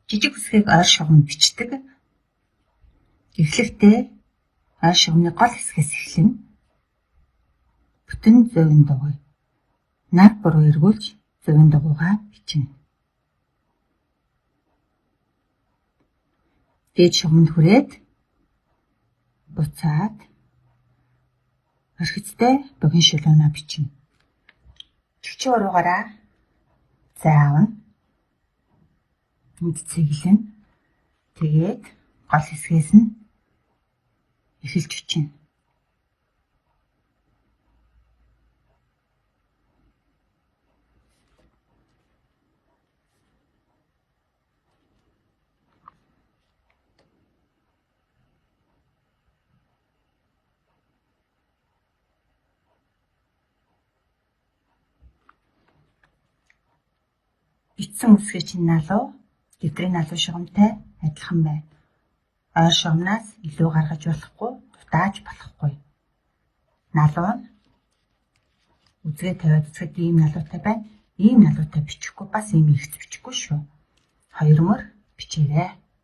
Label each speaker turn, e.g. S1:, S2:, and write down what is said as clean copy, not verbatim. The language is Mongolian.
S1: жижиг үсгийг ойр шугамд бичдэг. Эхлэхдээ ойр шугамны гол хэсгээс эхлэн бүтэн зөөвөн дугуй нар буруу эргүүлж зөөвөн дугуйгаа бичнэ. Дээд шугамд хүрээд буцаад орхицтай богино шүлүүнээ бичнэ. Чигчиг уруугаараа заавна. Энд цэглэн тэгээд гол хэсгээс нь эхэлж бичнэ. Бичсэн үсгийн чинь налуу, дэвтрийн налуу шугамтай адилхан байна. Ойр шугамнаас илүү гаргаж болохгүй, дутааж болохгүй. Налуу нь үзгээ тавиад үзэхэд ийм налуутай байна. Ийм налуутай бичихгүй, бас ийм ихц бичихгүй шүү. Хоёр мөр бичээрэй.